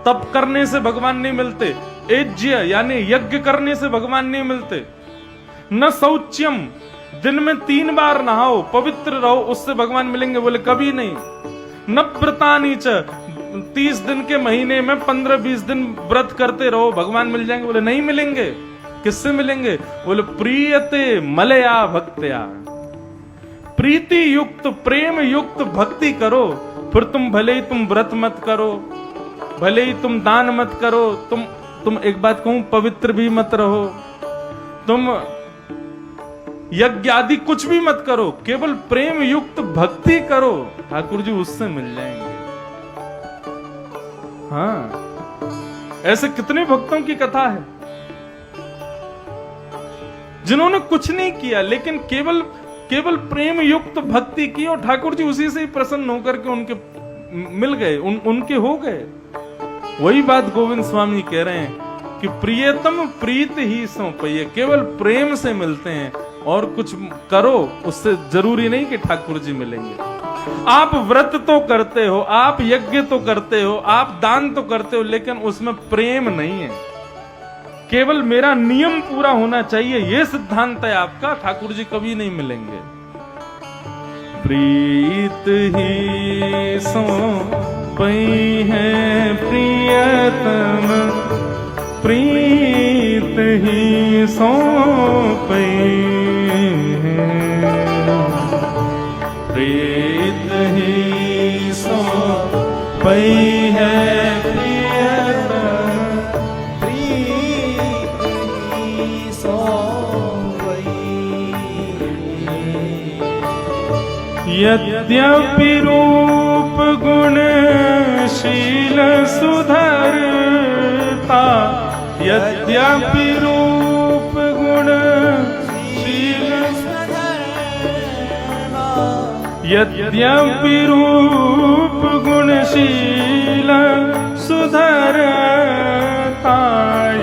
तप करने से भगवान नहीं मिलते, यज्ञ यानी यज्ञ करने से भगवान नहीं मिलते, न शौच्यम दिन में 3 बार नहाओ पवित्र रहो उससे भगवान मिलेंगे, बोले कभी नहीं। न व्रतानि च 30 दिन के महीने में 15-20 दिन व्रत करते रहो भगवान मिल जाएंगे, बोले नहीं मिलेंगे। किससे मिलेंगे? बोले प्रियते मलया भक्त्या, प्रीति युक्त प्रेम युक्त भक्ति करो, फिर तुम भले ही तुम व्रत मत करो, भले ही तुम दान मत करो, तुम एक बात कहूं पवित्र भी मत रहो, तुम यज्ञ आदि कुछ भी मत करो, केवल प्रेम युक्त भक्ति करो, ठाकुर जी उससे मिल जाएंगे। हाँ, ऐसे कितने भक्तों की कथा है जिन्होंने कुछ नहीं किया लेकिन केवल प्रेम युक्त भक्ति की और ठाकुर जी उसी से ही प्रसन्न होकर के उनके मिल गए, उनके हो गए। वही बात गोविंद स्वामी कह रहे हैं कि प्रियतम प्रीत ही सौंपई, केवल प्रेम से मिलते हैं और कुछ करो उससे जरूरी नहीं कि ठाकुर जी मिलेंगे। आप व्रत तो करते हो, आप यज्ञ तो करते हो, आप दान तो करते हो, लेकिन उसमें प्रेम नहीं है। केवल मेरा नियम पूरा होना चाहिए, ये सिद्धांत है आपका, ठाकुर जी कभी नहीं मिलेंगे। प्रीत ही सौंपई है प्रियतम, प्रीत ही सौंपई प्रीत ही सौंपई है प्रियतम प्रीत ही सौंपई यद्यपि रूप गुण शील सुधरता यद्यपि रूप गुण शील यद्यपि रूप गुणशील सुधरता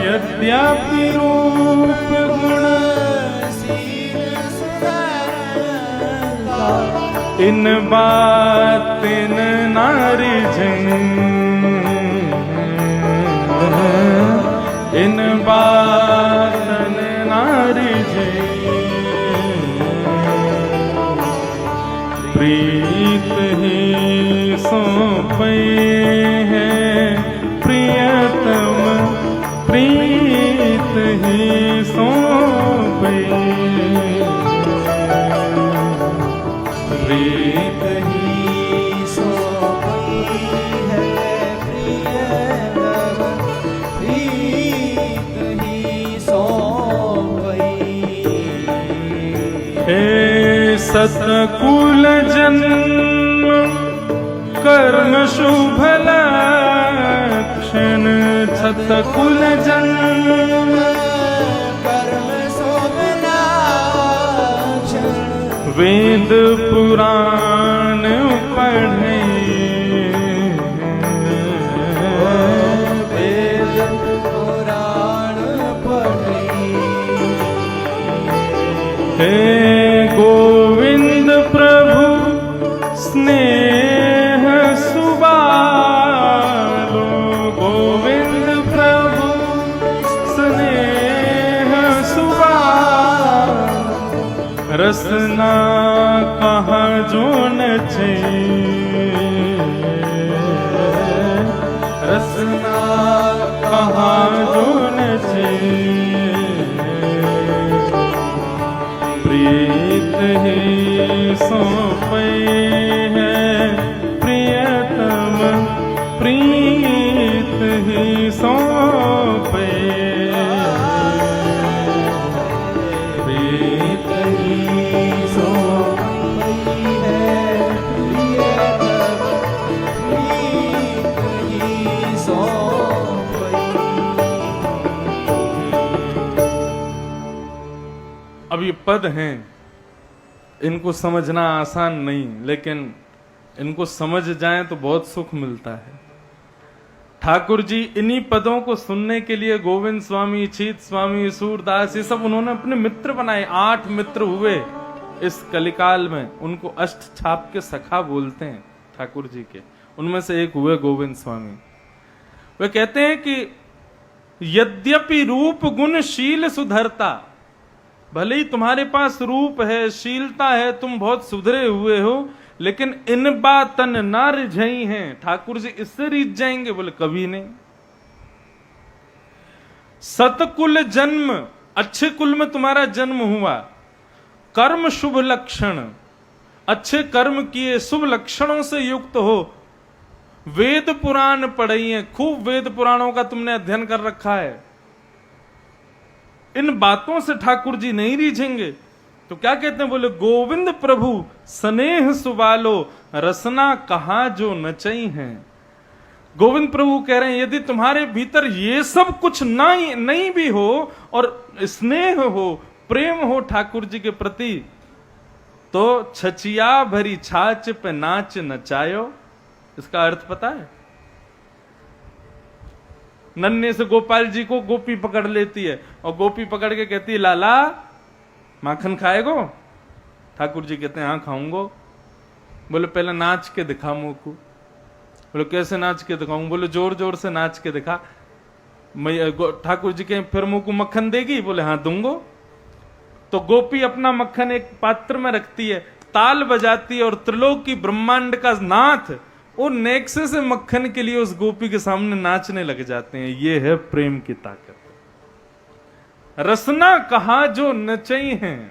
यद्यपि रूप गुणशील सुधरता इन बातिन नारी जन इन बातन नारी जन प्रीत ही सौंपई है प्रियतम प्रीत ही सौंपई प्रीत ही सौंपई है प्रियतम प्रीत ही सौंपई हे सतकुल जन्म कर्म शुभ लक्षण सतकुल जन्म कर्म शुभ लक्षण वेद पुराण पढ़े वेद पुराण पढ़े हे गोविंद प्रभु स्नेह सुबालो गोविंद प्रभु स्नेह सुबालो रसना कहाँ जो नचे रसना कहाँ जो नचे प्रीत ही सौंपई है प्रियतम प्रीत ही सौंपई प्रीत ही सौंपई है प्रियतम प्रीत ही सौंपई अब ये पद हैं इनको समझना आसान नहीं लेकिन इनको समझ जाएं तो बहुत सुख मिलता है। ठाकुर जी इन्हीं पदों को सुनने के लिए गोविंद स्वामी चीत स्वामी सूरदास ये सब उन्होंने अपने मित्र बनाए। 8 मित्र हुए इस कलिकाल में उनको अष्ट छाप के सखा बोलते हैं ठाकुर जी के। उनमें से एक हुए गोविंद स्वामी। वे कहते हैं कि यद्यपि रूप गुण शील सुधरता भले ही तुम्हारे पास रूप है शीलता है तुम बहुत सुधरे हुए हो लेकिन इन बातन ना रिझई हैं। ठाकुर जी इससे रिझ जाएंगे बोले कभी नहीं। सतकुल जन्म अच्छे कुल में तुम्हारा जन्म हुआ कर्म शुभ लक्षण अच्छे कर्म किए शुभ लक्षणों से युक्त हो वेद पुराण पढ़ी है खूब वेद पुराणों का तुमने अध्ययन कर रखा है। इन बातों से ठाकुर जी नहीं रीझेंगे तो क्या कहते हैं बोले गोविंद प्रभु स्नेह सुबालो रसना कहाँ जो नचई हैं। गोविंद प्रभु कह रहे हैं यदि तुम्हारे भीतर ये सब कुछ नहीं भी हो और स्नेह हो प्रेम हो ठाकुर जी के प्रति तो छचिया भरी छाछ पे नाच नचायो। इसका अर्थ पता है नन्हे से गोपाल जी को गोपी पकड़ लेती है और गोपी पकड़ के कहती है लाला माखन खाएगो। ठाकुर जी कहते हैं हाँ खाऊंगो। बोले पहले नाच के दिखा मुंह को। बोले कैसे नाच के दिखाऊं। बोले जोर जोर से नाच के दिखा। ठाकुर जी के फिर मुंह को मक्खन देगी। बोले हाँ दूंगो। तो गोपी अपना मक्खन एक पात्र में रखती है ताल बजाती है और त्रिलोक की ब्रह्मांड का नाथ वो नेक्से से मक्खन के लिए उस गोपी के सामने नाचने लग जाते हैं। ये है प्रेम की ताकत। रसना कहा जो नचई हैं,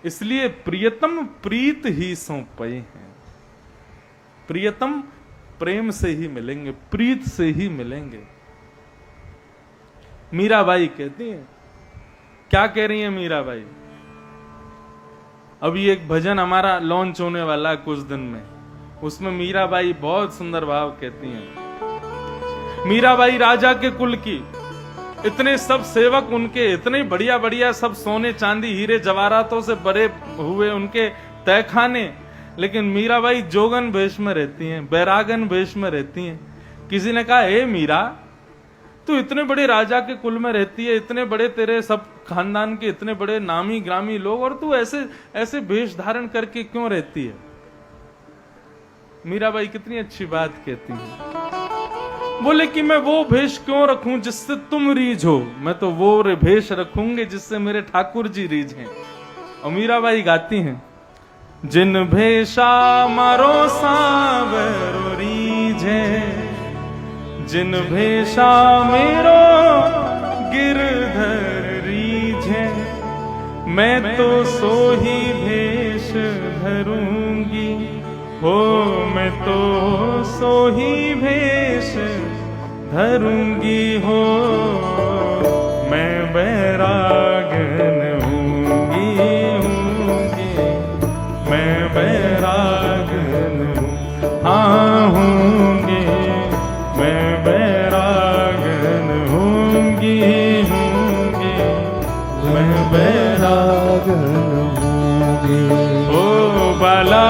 इसलिए प्रियतम प्रीत ही सौंपई हैं। प्रियतम प्रेम से ही मिलेंगे, प्रीत से ही मिलेंगे। मीराबाई कहती हैं, क्या कह रही है मीराबाई? अभी एक भजन हमारा लॉन्च होने वाला है कुछ दिन में, उसमें मीराबाई बहुत सुंदर भाव कहती हैं। मीराबाई राजा के कुल की, इतने सब सेवक उनके, इतने बढ़िया बढ़िया सब सोने चांदी हीरे जवाहरातों से भरे हुए उनके तहखाने, लेकिन मीराबाई जोगन वेश में रहती हैं, बैरागन वेश में रहती हैं। किसी ने कहा, हे मीरा, तू इतने बड़े राजा के कुल में रहती है, इतने बड़े तेरे सब खानदान के इतने बड़े नामी ग्रामी लोग, और तू ऐसे ऐसे वेश धारण करके क्यों रहती है? मीराबाई कितनी अच्छी बात कहती है। बोले कि मैं वो भेष क्यों रखूं जिससे तुम रीझ हो, मैं तो वो भेष रखूंगे जिससे मेरे ठाकुर जी रीझ हैं। और मीराबाई गाती हैं, जिन भेषा मारो सांवरो रीझे, जिन भेषा मेरो गिरधर रीझे, मैं तो सोही भेष धरूंगी हो, मैं तो सोही भेष धरूंगी हो। मैं बैरागन हूंगी, मैं बैरागन हूँ, हाँ हूंगी, मैं बैरागन हूंगी, मैं बैरागन हूंगी। ओ बाला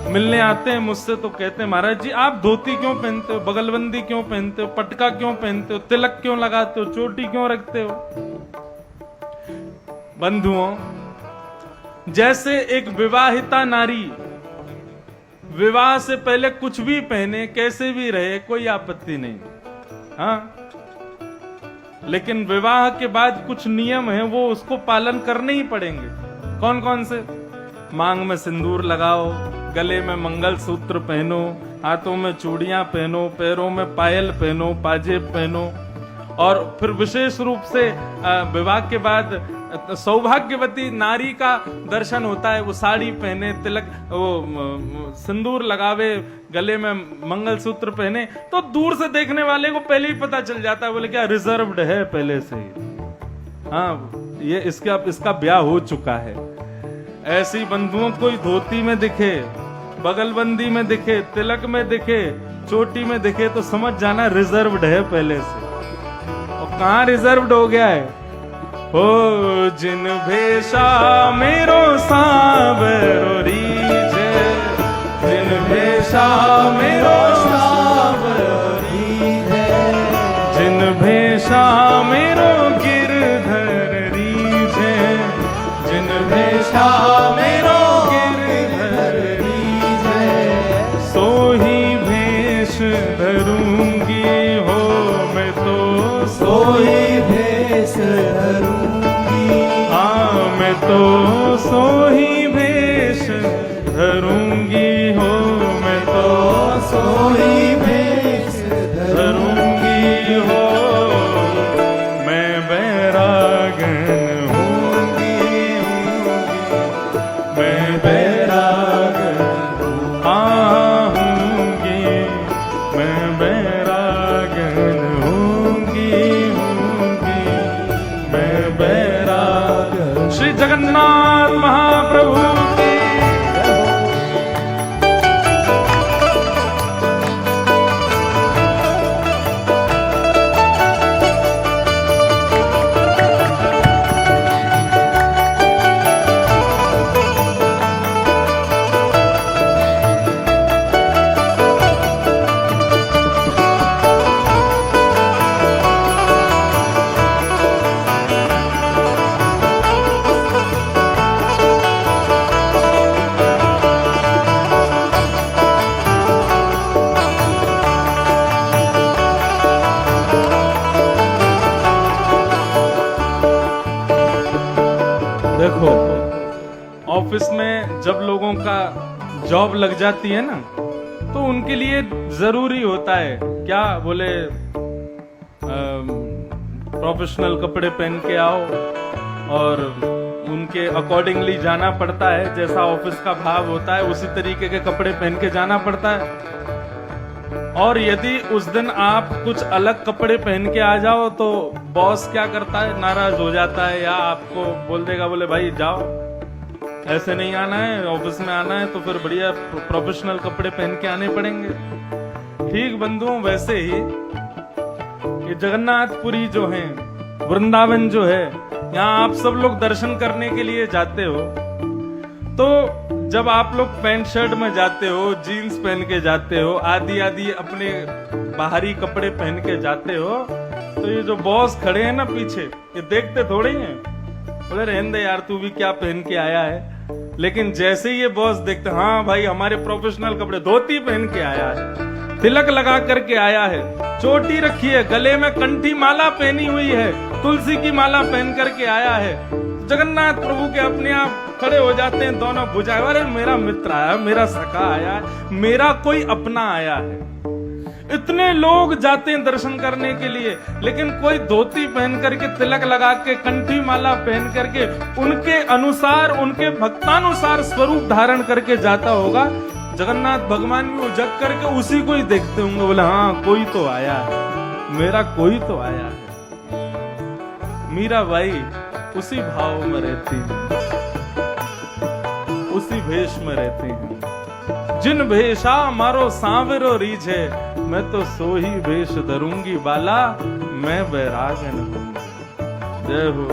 मिलने आते हैं मुझसे तो कहते हैं, महाराज जी आप धोती क्यों पहनते हो, बगलबंदी क्यों पहनते हो, पटका क्यों पहनते हो, तिलक क्यों लगाते हो, चोटी क्यों रखते हो? बंधुओं, जैसे एक विवाहिता नारी विवाह से पहले कुछ भी पहने, कैसे भी रहे, कोई आपत्ति नहीं, हाँ, लेकिन विवाह के बाद कुछ नियम है, वो उसको पालन करने ही पड़ेंगे। कौन कौन से? मांग में सिंदूर लगाओ, गले में मंगलसूत्र पहनो, हाथों में चूड़ियां पहनो, पैरों में पायल पहनो, पाजेब पहनो, और फिर विशेष रूप से विवाह के बाद सौभाग्यवती नारी का दर्शन होता है। वो साड़ी पहने, तिलक, वो सिंदूर लगावे, गले में मंगलसूत्र पहने, तो दूर से देखने वाले को पहले ही पता चल जाता है, बोले क्या रिजर्व्ड है पहले से ही, हाँ ये इसका ब्याह हो चुका है। ऐसी बंधुओं कोई धोती में दिखे, बगलबंदी में दिखे, तिलक में दिखे, चोटी में दिखे, तो समझ जाना रिजर्व्ड है पहले से। और कहाँ रिजर्व्ड हो गया है? हो जिन भेषा मेरो सांवरो रीझे, जिन भेषा मेरो सांवरो रीझे, जिन भेषा मेरो गिरधर रीझे, जिन भेषा मेरो गिरधर रीझे, सोही भेष धरूंगी हो, मैं तो सोही भेष धरूंगी, हाँ मैं तो सोही भेष धरूंगी हो, मैं तो सोही भेष धरूंगी हो। मैं बैरागन हूंगी, मैं बैरागन हाँ हूंगी, मैं बैरागन हूंगी, मैं बैरागन। श्री जगन्नाथ महाप्रभु की देखो, ऑफिस में जब लोगों का जॉब लग जाती है ना, तो उनके लिए जरूरी होता है क्या बोले, प्रोफेशनल कपड़े पहन के आओ और उनके अकॉर्डिंगली जाना पड़ता है। जैसा ऑफिस का भाव होता है उसी तरीके के कपड़े पहन के जाना पड़ता है। और यदि उस दिन आप कुछ अलग कपड़े पहन के आ जाओ तो बॉस क्या करता है, नाराज हो जाता है या आपको बोल देगा, बोले भाई जाओ, ऐसे नहीं आना है, ऑफिस में आना है तो फिर बढ़िया प्रोफेशनल कपड़े पहन के आने पड़ेंगे। ठीक बंधुओं, वैसे ही ये जगन्नाथपुरी जो है, वृंदावन जो है, यहाँ आप सब लोग दर्शन करने के लिए जाते हो। तो जब आप लोग पैंट शर्ट में जाते हो, जीन्स पहन के जाते हो, आदि आदि अपने बाहरी कपड़े पहन के जाते हो, तो ये जो बॉस खड़े हैं ना पीछे, ये देखते थोड़े हैं, बोले रहने दे यार, तू भी क्या पहन के आया है। लेकिन जैसे ही ये बॉस देखते, हाँ भाई हमारे प्रोफेशनल कपड़े, धोती पहन के आया है, तिलक लगा करके आया है, चोटी रखी है, गले में कंठी माला पहनी हुई है, तुलसी की माला पहन करके आया है, जगन्नाथ प्रभु के अपने आप खड़े हो जाते हैं दोनों भुजाएं, अरे मेरा मित्र आया, मेरा सखा आया है, मेरा कोई अपना आया है। इतने लोग जाते हैं दर्शन करने के लिए, लेकिन कोई धोती पहन करके, तिलक लगा के, कंठी माला पहन करके, उनके अनुसार, उनके भक्तानुसार स्वरूप धारण करके जाता होगा। जगन्नाथ भगवान भी उजग करके उसी को ही देखते होंगे, बोले हाँ कोई तो आया है, मेरा कोई तो आया है। मीरा बाई उसी भाव में रहती है, उसी भेष में रहती हैं। जिन भेषा मारो सांवरो रीझे, मैं तो सो ही भेष धरूंगी बाला, मैं बैराग न हूं। जय हो।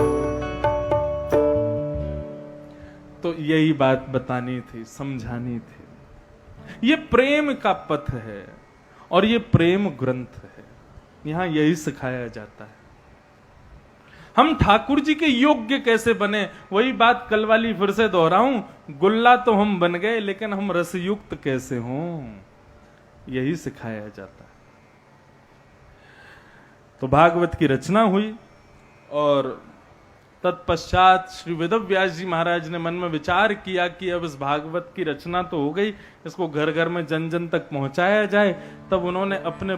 तो यही बात बतानी थी, समझानी थी। ये प्रेम का पथ है और ये प्रेम ग्रंथ है, यहां यही सिखाया जाता है। हम ठाकुर जी के योग्य कैसे बने, वही बात कल वाली फिर से दोहराऊं, गुल्ला तो हम बन गए लेकिन हम रसयुक्त कैसे हों, यही सिखाया जाता है। तो भागवत की रचना हुई और तत्पश्चात श्री वेदव्यास जी महाराज ने मन में विचार किया कि अब इस भागवत की रचना तो हो गई, इसको घर घर में जन जन तक पहुंचाया जाए। तब उन्होंने अपने